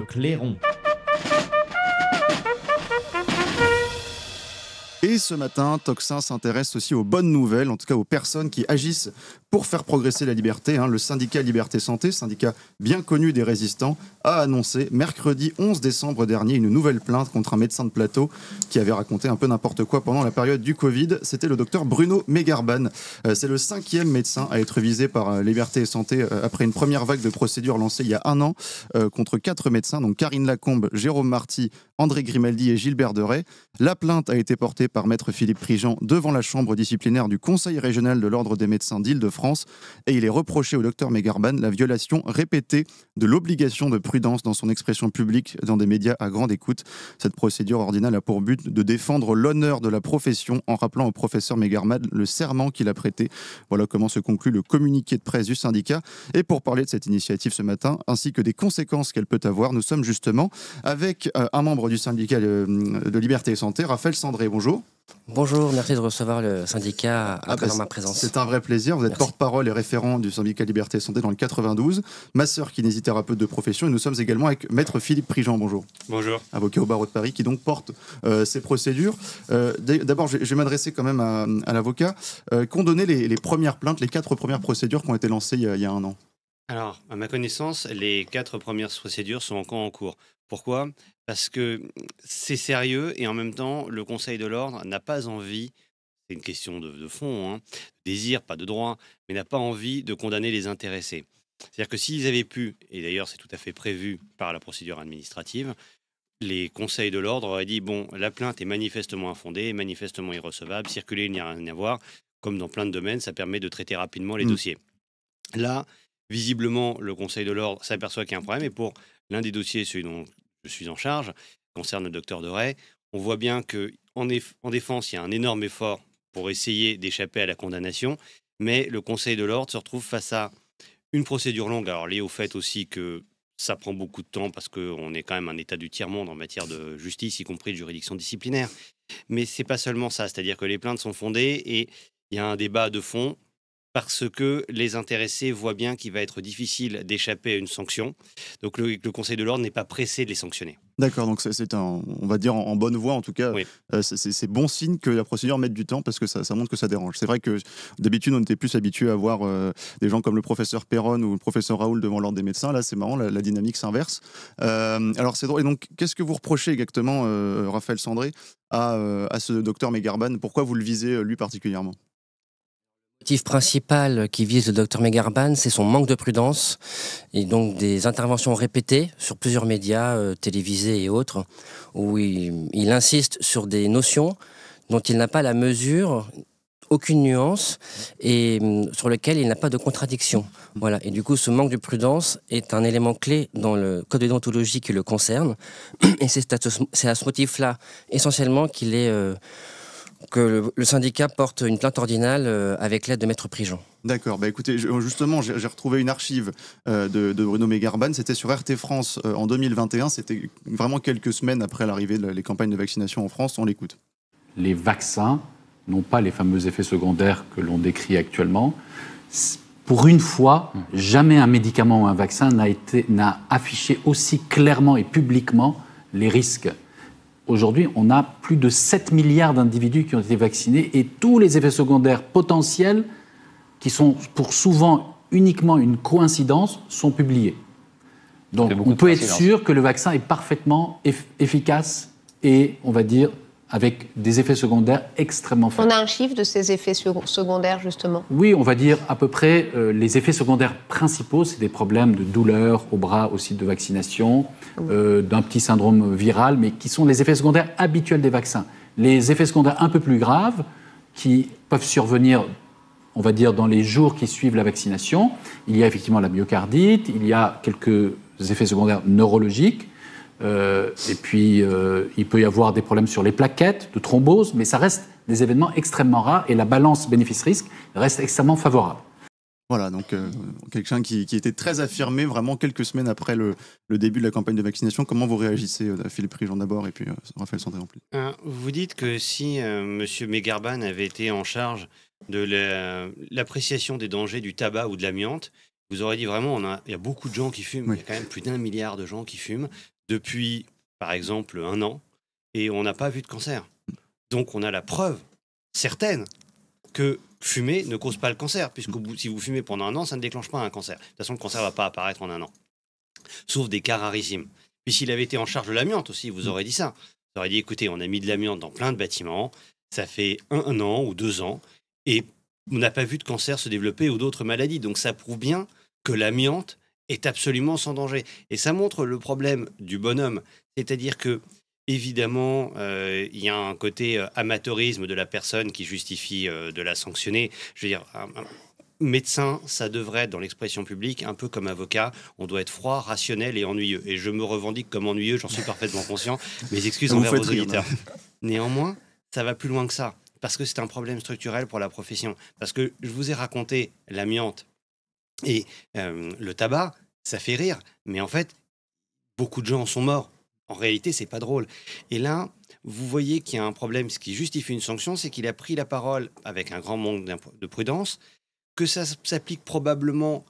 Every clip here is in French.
Le Clairon. Et ce matin, Tocsin s'intéresse aussi aux bonnes nouvelles, en tout cas aux personnes qui agissent pour faire progresser la liberté. Le syndicat Liberté Santé, syndicat bien connu des résistants, a annoncé mercredi 11 décembre dernier une nouvelle plainte contre un médecin de plateau qui avait raconté un peu n'importe quoi pendant la période du Covid. C'était le docteur Bruno Megarban. C'est le 5e médecin à être visé par Liberté et Santé après une première vague de procédures lancée il y a un an contre 4 médecins, donc Karine Lacombe, Jérôme Marty, André Grimaldi et Gilbert Deray. La plainte a été portée par maître Philippe Prigent devant la chambre disciplinaire du Conseil régional de l'Ordre des médecins d'Île-de-France et il est reproché au docteur Megarban la violation répétée de l'obligation de prudence dans son expression publique dans des médias à grande écoute. Cette procédure ordinale a pour but de défendre l'honneur de la profession en rappelant au professeur Megarban le serment qu'il a prêté. Voilà comment se conclut le communiqué de presse du syndicat. Et pour parler de cette initiative ce matin, ainsi que des conséquences qu'elle peut avoir, nous sommes justement avec un membre du syndicat de Liberté et Santé, Raphaël Sandré. Bonjour. Bonjour, merci de recevoir le syndicat à travers ma présence. C'est un vrai plaisir. Vous êtes porte-parole et référent du syndicat Liberté et Santé dans le 92, masseur kinésithérapeute de profession. Et nous sommes également avec maître Philippe Prigent. Bonjour. Bonjour. Avocat au barreau de Paris qui donc porte ces procédures. D'abord, je vais m'adresser quand même à l'avocat. Qu'ont donné les premières plaintes, les 4 premières procédures qui ont été lancées il y a un an? Alors, à ma connaissance, les 4 premières procédures sont encore en cours. Pourquoi ? Parce que c'est sérieux et en même temps, le Conseil de l'Ordre n'a pas envie, c'est une question de fond, désir, pas de droit, mais n'a pas envie de condamner les intéressés. C'est-à-dire que s'ils avaient pu, et d'ailleurs c'est tout à fait prévu par la procédure administrative, les conseils de l'Ordre auraient dit, bon, la plainte est manifestement infondée, manifestement irrecevable, circuler, il n'y a rien à voir, comme dans plein de domaines, ça permet de traiter rapidement les dossiers. Là, visiblement, le Conseil de l'Ordre s'aperçoit qu'il y a un problème, et pour l'un des dossiers, celui dont je suis en charge, concerne le docteur Deray, on voit bien qu'en défense, il y a un énorme effort pour essayer d'échapper à la condamnation, mais le Conseil de l'Ordre se retrouve face à une procédure longue, alors liée au fait aussi que ça prend beaucoup de temps parce qu'on est quand même un état du tiers-monde en matière de justice, y compris de juridiction disciplinaire. Mais c'est pas seulement ça, c'est-à-dire que les plaintes sont fondées et il y a un débat de fond parce que les intéressés voient bien qu'il va être difficile d'échapper à une sanction. Donc le Conseil de l'Ordre n'est pas pressé de les sanctionner. D'accord, donc c'est on va dire en bonne voie en tout cas. Oui. C'est bon signe que la procédure mette du temps parce que ça montre que ça dérange. C'est vrai que d'habitude on était plus habitué à voir des gens comme le professeur Perron ou le professeur Raoul devant l'Ordre des médecins. Là c'est marrant, la dynamique s'inverse. Alors c'est drôle. Et donc qu'est-ce que vous reprochez exactement, Raphaël Sandré, à ce docteur Megarban? Pourquoi vous le visez lui particulièrement? Le motif principal qui vise le docteur Megarban, c'est son manque de prudence et donc des interventions répétées sur plusieurs médias, télévisés et autres, où il insiste sur des notions dont il n'a pas la mesure, aucune nuance et sur lesquelles il n'a pas de contradiction. Voilà. Et du coup, ce manque de prudence est un élément clé dans le code de déontologie qui le concerne. Et c'est à ce motif-là, essentiellement, que le syndicat porte une plainte ordinale avec l'aide de maître Prigent. D'accord, écoutez, justement, j'ai retrouvé une archive de Bruno Megarban, c'était sur RT France en 2021, c'était vraiment quelques semaines après l'arrivée des campagnes de vaccination en France, on l'écoute. Les vaccins n'ont pas les fameux effets secondaires que l'on décrit actuellement. Pour une fois, jamais un médicament ou un vaccin n'a affiché aussi clairement et publiquement les risques. Aujourd'hui, on a plus de 7 milliards d'individus qui ont été vaccinés et tous les effets secondaires potentiels, qui sont pour souvent uniquement une coïncidence, sont publiés. Donc on peut être sûr que le vaccin est parfaitement efficace et, on va dire, avec des effets secondaires extrêmement faibles. On a un chiffre de ces effets secondaires, justement? Oui, on va dire à peu près les effets secondaires principaux, c'est des problèmes de douleur au bras au site de vaccination, d'un petit syndrome viral, mais qui sont les effets secondaires habituels des vaccins. Les effets secondaires un peu plus graves, qui peuvent survenir, on va dire, dans les jours qui suivent la vaccination, il y a effectivement la myocardite, il y a quelques effets secondaires neurologiques, et puis il peut y avoir des problèmes sur les plaquettes, de thrombose, mais ça reste des événements extrêmement rares et la balance bénéfice-risque reste extrêmement favorable. Voilà, donc quelqu'un qui était très affirmé vraiment quelques semaines après le début de la campagne de vaccination. Comment vous réagissez, Philippe Prigent d'abord et puis Raphaël Sandré en plus? Vous dites que si M. Megarban avait été en charge de l'appréciation des dangers du tabac ou de l'amiante, vous aurez dit vraiment, il y a beaucoup de gens qui fument. Oui. Il y a quand même plus d'1 milliard de gens qui fument depuis, par exemple, 1 an, et on n'a pas vu de cancer. Donc on a la preuve certaine que fumer ne cause pas le cancer, puisque si vous fumez pendant 1 an, ça ne déclenche pas un cancer. De toute façon, le cancer ne va pas apparaître en 1 an, sauf des cas rarissimes. Puis s'il avait été en charge de l'amiante aussi, vous aurez dit ça. Vous aurez dit, écoutez, on a mis de l'amiante dans plein de bâtiments, ça fait 1 an ou 2 ans, et on n'a pas vu de cancer se développer ou d'autres maladies. Donc ça prouve bien que l'amiante est absolument sans danger. Et ça montre le problème du bonhomme. C'est-à-dire que, évidemment, il y a un côté amateurisme de la personne qui justifie de la sanctionner. Je veux dire, un médecin, ça devrait être, dans l'expression publique, un peu comme avocat. On doit être froid, rationnel et ennuyeux. Et je me revendique comme ennuyeux, j'en suis parfaitement conscient. Mes excuses envers vos auditeurs. Néanmoins, ça va plus loin que ça. Parce que c'est un problème structurel pour la profession. Parce que je vous ai raconté l'amiante et le tabac, ça fait rire. Mais en fait, beaucoup de gens en sont morts. En réalité, c'est pas drôle. Et là, vous voyez qu'il y a un problème. Ce qui justifie une sanction, c'est qu'il a pris la parole avec un grand manque de prudence, que ça s'applique probablement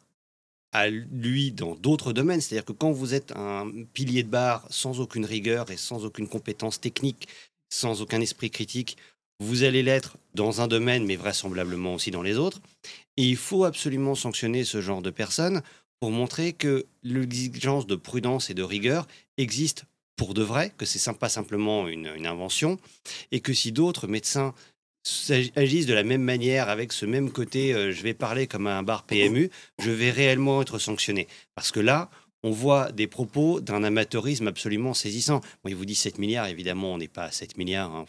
à lui dans d'autres domaines. C'est-à-dire que quand vous êtes un pilier de bar sans aucune rigueur et sans aucune compétence technique, sans aucun esprit critique, vous allez l'être dans un domaine, mais vraisemblablement aussi dans les autres. Et il faut absolument sanctionner ce genre de personnes pour montrer que l'exigence de prudence et de rigueur existe pour de vrai, que c'est pas simplement une invention, et que si d'autres médecins agissent de la même manière, avec ce même côté je vais parler comme un bar PMU, je vais réellement être sanctionné. Parce que là, on voit des propos d'un amateurisme absolument saisissant. Bon, il vous dit 7 milliards, évidemment, on n'est pas à 7 milliards, hein,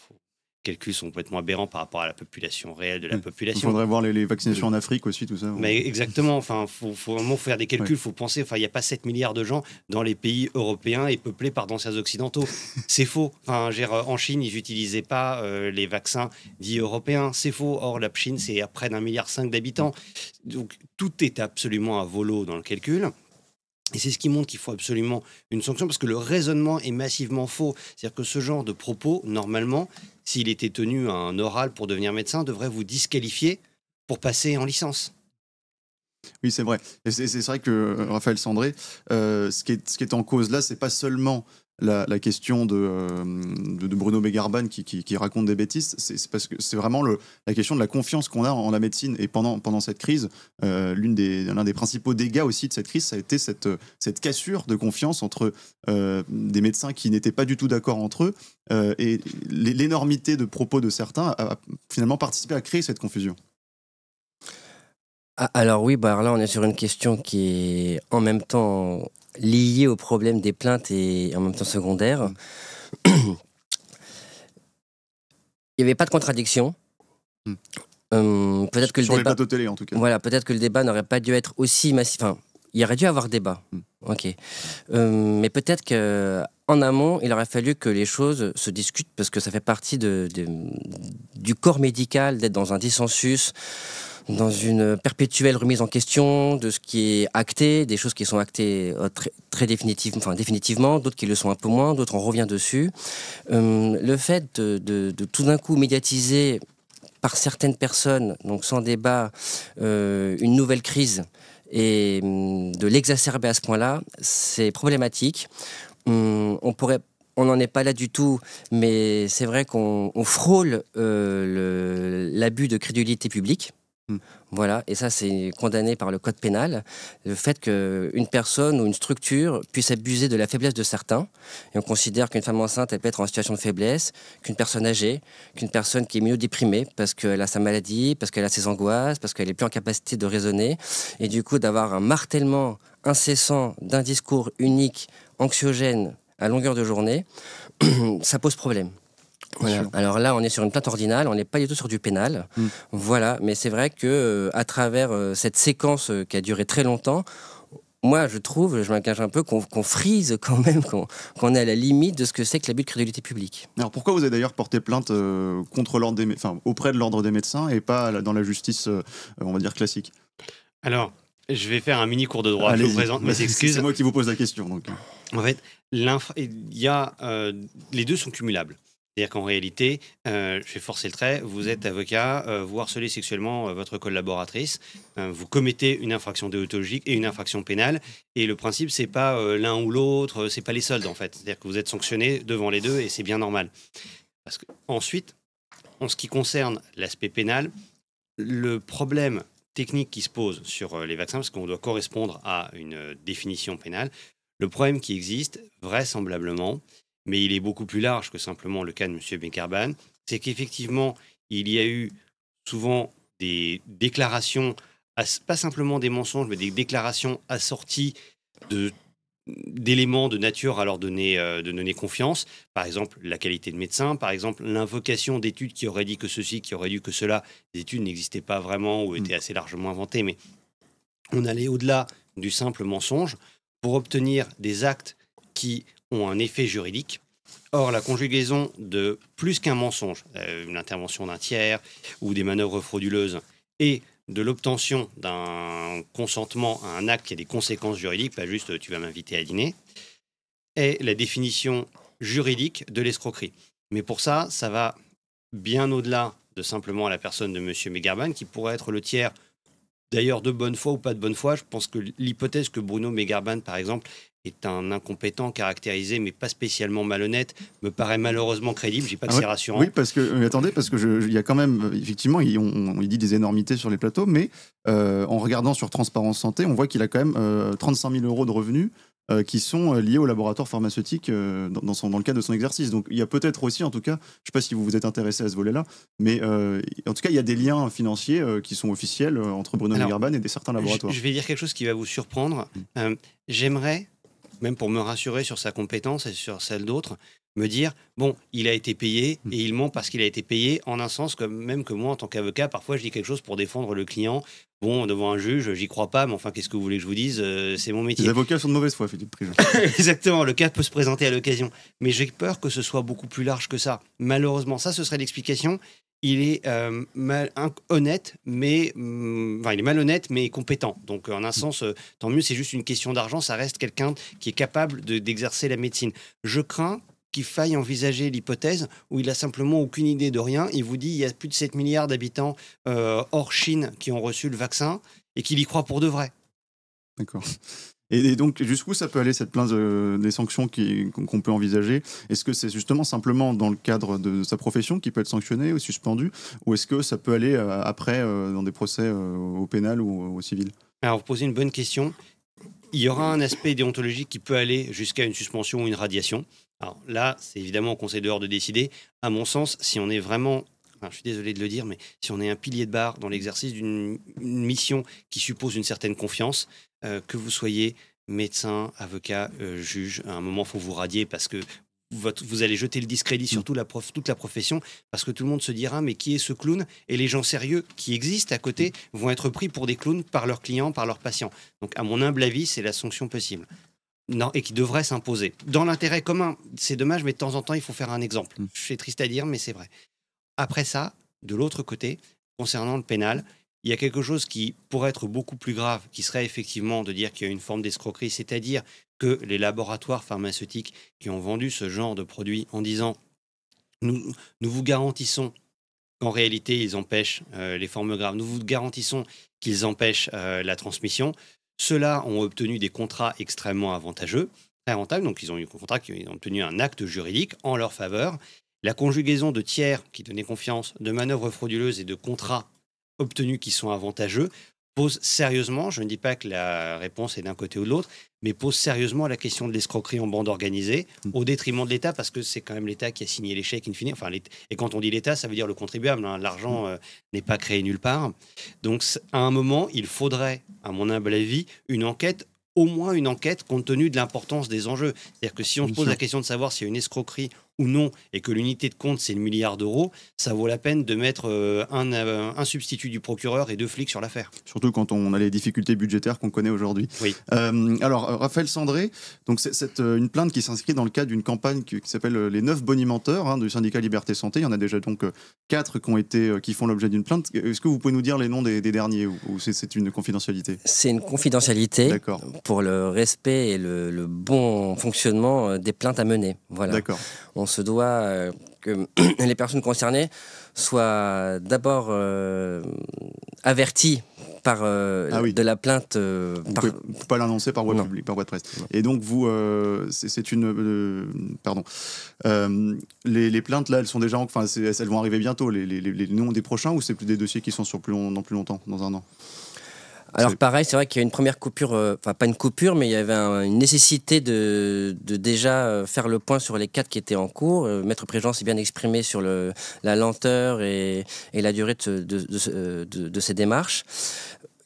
les calculs sont complètement aberrants par rapport à la population réelle de la population. Il faudrait voir les vaccinations en Afrique aussi, tout ça. Mais exactement, enfin, faut vraiment faire des calculs, faut penser, enfin, il n'y a pas 7 milliards de gens dans les pays européens et peuplés par d'anciens occidentaux. C'est faux. Enfin, en Chine, ils n'utilisaient pas les vaccins dits européens. C'est faux. Or, la Chine, c'est à près d'1,5 milliard d'habitants. Donc, tout est absolument à volo dans le calcul. Et c'est ce qui montre qu'il faut absolument une sanction, parce que le raisonnement est massivement faux. C'est-à-dire que ce genre de propos, normalement, s'il était tenu à un oral pour devenir médecin, devrait vous disqualifier pour passer en licence. Oui, c'est vrai. Et c'est vrai que Raphaël Sandré, ce qui est en cause là, c'est pas seulement la question de Bruno Begarban qui raconte des bêtises, c'est parce que c'est vraiment la question de la confiance qu'on a en la médecine. Et pendant cette crise, l'un des principaux dégâts aussi de cette crise, ça a été cette cassure de confiance entre des médecins qui n'étaient pas du tout d'accord entre eux, et l'énormité de propos de certains a finalement participé à créer cette confusion. Alors oui, alors là on est sur une question qui est en même temps liée au problème des plaintes et en même temps secondaire. Il n'y avait pas de contradiction. Peut-être que sur le les débat, plateaux télé en tout cas. voilà, peut-être que le débat n'aurait pas dû être aussi massif. Enfin, il aurait dû avoir débat. Ok. Mais peut-être qu'en amont, il aurait fallu que les choses se discutent, parce que ça fait partie du corps médical d'être dans un dissensus, dans une perpétuelle remise en question de ce qui est acté, des choses qui sont actées très définitivement, d'autres qui le sont un peu moins, d'autres on revient dessus. Le fait de tout d'un coup médiatiser par certaines personnes, donc sans débat, une nouvelle crise et de l'exacerber à ce point-là, c'est problématique. On n'en est pas là du tout, mais c'est vrai qu'on frôle l'abus de crédulité publique. Voilà, et ça c'est condamné par le code pénal, le fait qu'une personne ou une structure puisse abuser de la faiblesse de certains, et on considère qu'une femme enceinte elle peut être en situation de faiblesse, qu'une personne âgée, qu'une personne qui est immunodéprimée parce qu'elle a sa maladie, parce qu'elle a ses angoisses, parce qu'elle n'est plus en capacité de raisonner, et du coup d'avoir un martèlement incessant d'un discours unique, anxiogène à longueur de journée, ça pose problème. Voilà. Alors là, on est sur une plainte ordinale, on n'est pas du tout sur du pénal. Voilà, mais c'est vrai que à travers cette séquence qui a duré très longtemps, moi, je m'engage un peu qu'on frise quand même, qu'on est à la limite de ce que c'est que l'abus de crédulité publique. Alors pourquoi vous avez d'ailleurs porté plainte auprès de l'ordre des médecins et pas dans la justice, on va dire classique? Alors, je vais faire un mini cours de droit. Je vous présente mes excuses. C'est moi qui vous pose la question. Donc. En fait, les deux sont cumulables. C'est-à-dire qu'en réalité, je vais forcer le trait, vous êtes avocat, vous harcelez sexuellement votre collaboratrice, vous commettez une infraction déontologique et une infraction pénale, et le principe, c'est pas l'un ou l'autre, c'est pas les soldes en fait. C'est-à-dire que vous êtes sanctionné devant les deux et c'est bien normal. Parce que, ensuite, en ce qui concerne l'aspect pénal, le problème technique qui se pose sur les vaccins, parce qu'on doit correspondre à une définition pénale, le problème qui existe, vraisemblablement, mais il est beaucoup plus large que simplement le cas de M. Bekarban, c'est qu'effectivement, il y a eu souvent des déclarations, pas simplement des mensonges, mais des déclarations assorties d'éléments de nature à leur donner confiance. Par exemple, la qualité de médecin, par exemple, l'invocation d'études qui auraient dit que ceci, qui auraient dit que cela. Les études n'existaient pas vraiment ou étaient assez largement inventées, mais on allait au-delà du simple mensonge pour obtenir des actes qui ont un effet juridique. Or, la conjugaison de plus qu'un mensonge, l'intervention d'un tiers ou des manœuvres frauduleuses, et de l'obtention d'un consentement à un acte qui a des conséquences juridiques, pas juste tu vas m'inviter à dîner, est la définition juridique de l'escroquerie. Mais pour ça, ça va bien au-delà de simplement la personne de M. Bekarban, qui pourrait être le tiers, d'ailleurs de bonne foi ou pas de bonne foi. Je pense que l'hypothèse que Bruno Bekarban, par exemple, est un incompétent caractérisé, mais pas spécialement malhonnête, me paraît malheureusement crédible. Je dis pas que c'est rassurant. Oui, parce que, attendez, parce que il y a quand même, effectivement, il dit des énormités sur les plateaux, mais en regardant sur Transparence Santé, on voit qu'il a quand même 35 000 € de revenus qui sont liés au laboratoire pharmaceutique dans le cadre de son exercice. Donc il y a peut-être aussi, en tout cas, je ne sais pas si vous vous êtes intéressé à ce volet-là, mais en tout cas, il y a des liens financiers qui sont officiels entre Bruno Bekarban et certains laboratoires. Je vais dire quelque chose qui va vous surprendre. J'aimerais, même pour me rassurer sur sa compétence et sur celle d'autres, me dire, bon, il a été payé et il ment parce qu'il a été payé, en un sens, même que moi, en tant qu'avocat, parfois je dis quelque chose pour défendre le client. Bon, devant un juge, j'y crois pas, mais enfin, qu'est-ce que vous voulez que je vous dise? C'est mon métier. Les avocats sont de mauvaise foi, Philippe Prigent. Exactement, le cas peut se présenter à l'occasion. Mais j'ai peur que ce soit beaucoup plus large que ça. Malheureusement, ça, ce serait l'explication. Il est honnête, mais il est malhonnête, mais compétent. Donc, en un sens, tant mieux, c'est juste une question d'argent. Ça reste quelqu'un qui est capable d'exercer la médecine. Je crains qu'il faille envisager l'hypothèse où il a simplement aucune idée de rien. Il vous dit il y a plus de 7 milliards d'habitants hors Chine qui ont reçu le vaccin et qu'il y croit pour de vrai. D'accord. Et donc, jusqu'où ça peut aller, cette plainte des sanctions qu'on peut envisager? Est-ce que c'est justement simplement dans le cadre de sa profession qui peut être sanctionné ou suspendu? Ou est-ce que ça peut aller après dans des procès au pénal ou au civil? Alors, vous posez une bonne question. Il y aura un aspect déontologique qui peut aller jusqu'à une suspension ou une radiation. Alors là, c'est évidemment au Conseil de l'ordre de décider. À mon sens, si on est vraiment... je suis désolé de le dire, mais si on est un pilier de barre dans l'exercice d'une mission qui suppose une certaine confiance, que vous soyez médecin, avocat, juge, à un moment, il faut vous radier parce que vous allez jeter le discrédit sur toute la profession, parce que tout le monde se dira mais qui est ce clown? Et les gens sérieux qui existent à côté vont être pris pour des clowns par leurs clients, par leurs patients. Donc à mon humble avis, c'est la sanction possible. Non, et qui devrait s'imposer. Dans l'intérêt commun, c'est dommage, mais de temps en temps, il faut faire un exemple. C'est triste à dire, mais c'est vrai. Après ça, de l'autre côté, concernant le pénal, il y a quelque chose qui pourrait être beaucoup plus grave, qui serait effectivement de dire qu'il y a une forme d'escroquerie, c'est-à-dire que les laboratoires pharmaceutiques qui ont vendu ce genre de produits en disant nous vous garantissons qu'en réalité, ils empêchent les formes graves, nous vous garantissons qu'ils empêchent la transmission. Ceux-là ont obtenu des contrats extrêmement avantageux, très rentables, donc ils ont eu un contrat qui ont obtenu un acte juridique en leur faveur. La conjugaison de tiers qui donnaient confiance, de manœuvres frauduleuses et de contrats obtenus qui sont avantageux pose sérieusement, je ne dis pas que la réponse est d'un côté ou de l'autre, mais pose sérieusement la question de l'escroquerie en bande organisée, au détriment de l'État, parce que c'est quand même l'État qui a signé les chèques in fine. Enfin, et quand on dit l'État, ça veut dire le contribuable. Hein. L'argent n'est pas créé nulle part. Donc, à un moment, il faudrait, à mon humble avis, une enquête, au moins une enquête, compte tenu de l'importance des enjeux. C'est-à-dire que si on se pose la question de savoir s'il y a une escroquerie ou non, et que l'unité de compte, c'est le milliard d'euros, ça vaut la peine de mettre un substitut du procureur et 2 flics sur l'affaire. Surtout quand on a les difficultés budgétaires qu'on connaît aujourd'hui. Oui. Alors, Raphaël Sandré, donc c'est une plainte qui s'inscrit dans le cadre d'une campagne qui s'appelle les 9 bonimenteurs du syndicat Liberté Santé. Il y en a déjà donc 4 qui font l'objet d'une plainte. Est-ce que vous pouvez nous dire les noms des derniers ou c'est une confidentialité? C'est une confidentialité. D'accord. Pour le respect et le bon fonctionnement des plaintes à mener. Voilà. D'accord. on se doit que les personnes concernées soient d'abord averties par de la plainte. Vous ne pouvez pas l'annoncer par voie publique, par voie de presse. Non. Et donc, vous, c'est une. Pardon. Les plaintes, là, elles sont déjà. Enfin, elles vont arriver bientôt, les noms des prochains, ou c'est plus des dossiers qui sont sur plus longtemps, dans un an? Alors pareil, c'est vrai qu'il y a une première coupure, enfin pas une coupure, mais il y avait une nécessité de déjà faire le point sur les 4 qui étaient en cours. Maître Préjean s'est bien exprimé sur la lenteur et la durée de ces démarches.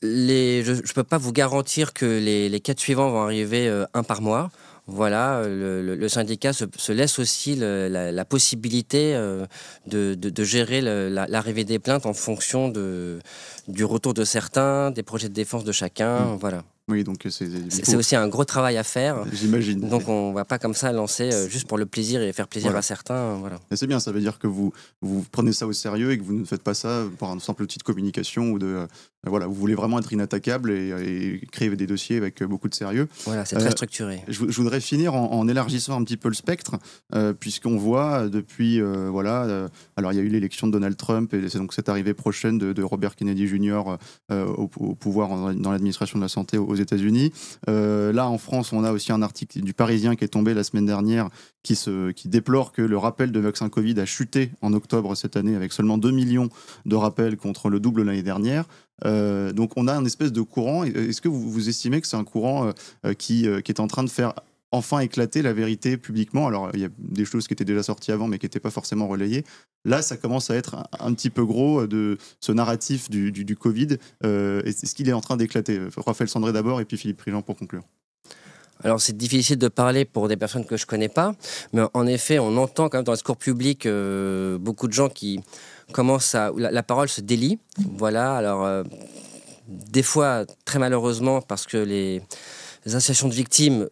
Je ne peux pas vous garantir que les 4 suivants vont arriver un par mois. Voilà, le syndicat se laisse aussi la possibilité de gérer l'arrivée des plaintes en fonction du retour de certains, des projets de défense de chacun, voilà. Oui, donc c'est aussi un gros travail à faire. J'imagine. Donc on ne va pas comme ça lancer juste pour le plaisir et faire plaisir à certains. Voilà. Et c'est bien, ça veut dire que vous prenez ça au sérieux et que vous ne faites pas ça par une simple outil de communication ou voilà, vous voulez vraiment être inattaquable et créer des dossiers avec beaucoup de sérieux. Voilà, c'est très structuré. Je voudrais finir en élargissant un petit peu le spectre, puisqu'on voit depuis, alors il y a eu l'élection de Donald Trump et c'est donc cette arrivée prochaine de Robert Kennedy Jr. Au pouvoir dans l'administration de la santé aux États-Unis. Là, en France, on a aussi un article du Parisien qui est tombé la semaine dernière qui déplore que le rappel de vaccin Covid a chuté en octobre cette année avec seulement 2 millions de rappels contre le double l'année dernière. Donc on a un espèce de courant. Est-ce que vous estimez que c'est un courant qui est en train de faire enfin éclater la vérité publiquement? Alors il y a des choses qui étaient déjà sorties avant mais qui n'étaient pas forcément relayées. Là, ça commence à être un petit peu gros de ce narratif du Covid. Est-ce qu'il est en train d'éclater? Raphaël Sandré d'abord et puis Philippe Prigent pour conclure. Alors c'est difficile de parler pour des personnes que je ne connais pas, mais en effet on entend quand même dans le discours public beaucoup de gens qui commencent à... La parole se délie, voilà, alors des fois très malheureusement parce que les associations de victimes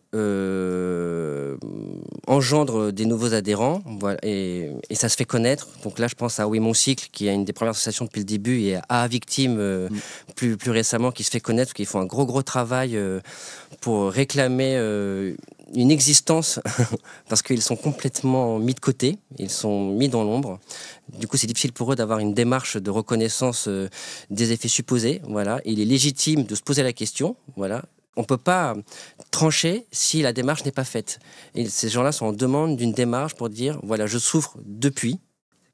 engendrent des nouveaux adhérents, voilà, et ça se fait connaître. Donc là, je pense à Oui Mon Cycle, qui est une des premières associations depuis le début, et à Victimes, plus récemment, qui se fait connaître, qui font un gros travail pour réclamer une existence, parce qu'ils sont complètement mis de côté, ils sont mis dans l'ombre. Du coup, c'est difficile pour eux d'avoir une démarche de reconnaissance des effets supposés. Voilà. Il est légitime de se poser la question, voilà. On ne peut pas trancher si la démarche n'est pas faite. Et ces gens-là sont en demande d'une démarche pour dire, voilà, je souffre depuis,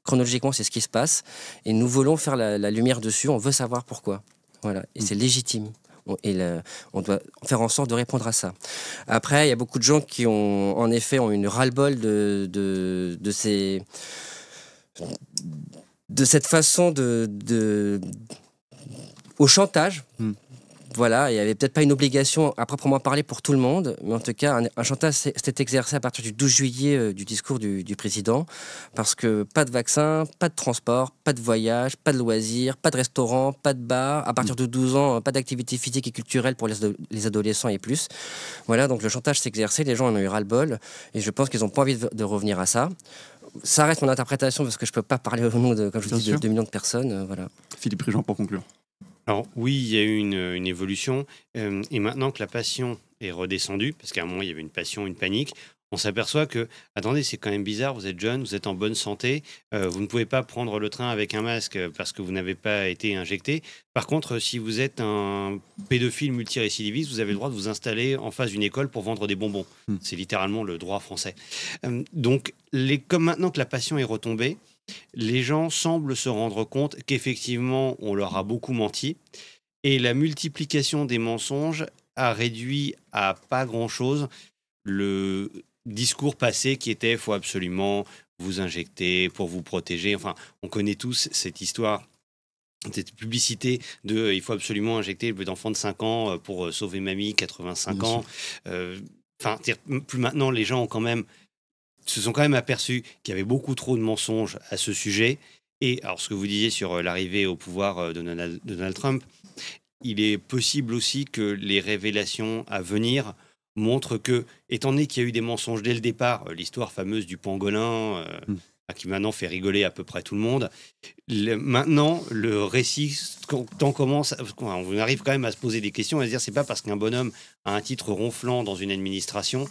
chronologiquement c'est ce qui se passe, et nous voulons faire la lumière dessus, on veut savoir pourquoi. Voilà. Et c'est légitime. On doit faire en sorte de répondre à ça. Après, il y a beaucoup de gens qui ont, en effet, ont une ras-le-bol de cette façon au chantage. Voilà, il n'y avait peut-être pas une obligation à proprement parler pour tout le monde, mais en tout cas, un chantage s'était exercé à partir du 12 juillet du discours du président, parce que pas de vaccin, pas de transport, pas de voyage, pas de loisirs, pas de restaurant, pas de bar, à partir de 12 ans, pas d'activité physique et culturelle pour les adolescents et plus. Voilà, donc le chantage s'est exercé, les gens en ont eu ras-le-bol, et je pense qu'ils n'ont pas envie de revenir à ça. Ça reste mon interprétation, parce que je ne peux pas parler au nom comme je vous dis, de 2 millions de personnes. Voilà. Philippe Prigent pour conclure. Alors oui, il y a eu une évolution, et maintenant que la passion est redescendue, parce qu'à un moment il y avait une passion, une panique, on s'aperçoit que, attendez, c'est quand même bizarre, vous êtes jeune, vous êtes en bonne santé, vous ne pouvez pas prendre le train avec un masque parce que vous n'avez pas été injecté. Par contre, si vous êtes un pédophile multirécidiviste, vous avez le droit de vous installer en face d'une école pour vendre des bonbons. C'est littéralement le droit français. Donc, comme maintenant que la passion est retombée, les gens semblent se rendre compte qu'effectivement, on leur a beaucoup menti. Et la multiplication des mensonges a réduit à pas grand-chose le discours passé qui était « il faut absolument vous injecter pour vous protéger ». Enfin, on connaît tous cette histoire, cette publicité de « il faut absolument injecter le d'enfant de 5 ans pour sauver mamie, 85 ans ». Plus maintenant, les gens se sont quand même aperçus qu'il y avait beaucoup trop de mensonges à ce sujet. Et alors, ce que vous disiez sur l'arrivée au pouvoir de Donald Trump, il est possible aussi que les révélations à venir montrent que, étant donné qu'il y a eu des mensonges dès le départ, l'histoire fameuse du pangolin qui maintenant fait rigoler à peu près tout le monde. Maintenant, le récit, quand on arrive quand même à se poser des questions, à se dire c'est pas parce qu'un bonhomme a un titre ronflant dans une administration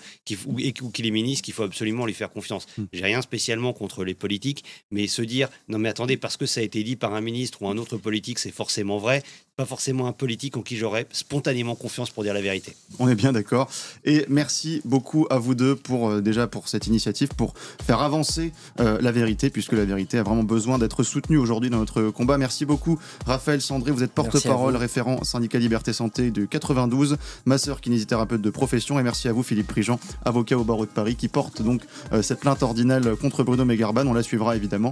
ou qu'il est ministre qu'il faut absolument lui faire confiance. J'ai rien spécialement contre les politiques, mais se dire non mais attendez, parce que ça a été dit par un ministre ou un autre politique, c'est forcément vrai. Pas forcément un politique en qui j'aurais spontanément confiance pour dire la vérité. On est bien d'accord. Et merci beaucoup à vous deux pour cette initiative, pour faire avancer la vérité, puisque la vérité a vraiment besoin d'être soutenue aujourd'hui dans notre combat. Merci beaucoup Raphaël Sandré, vous êtes porte-parole, référent syndicat Liberté Santé du 92, masseur kinésithérapeute de profession. Et merci à vous Philippe Prigent, avocat au barreau de Paris, qui porte donc cette plainte ordinale contre Bruno Megarban. On la suivra évidemment.